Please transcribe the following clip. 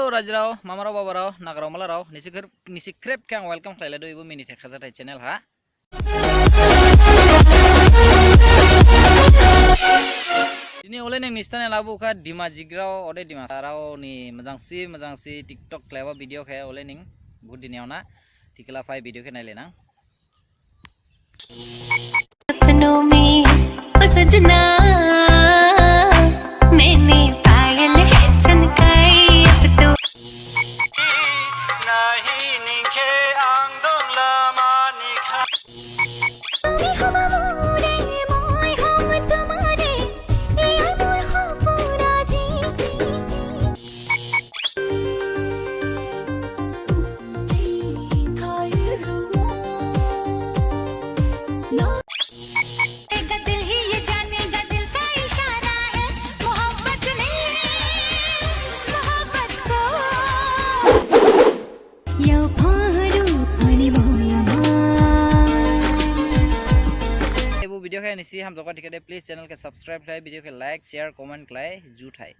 Hello Rajrao, Mamaro Babarao, Nagaromala, Nisikrep can welcome Kalado Minithai Khajathai channel ha. Ini oleh neng nistan labu ka Dimajigrao ode Dimasarao ni mazangsi Tik Tok lewa video kayak oleh neng good di neona tikla 5 video ke nai lena. Video है निसी हम लोग ठीक है please channel के subscribe करें video के like share comment करें जुथाई।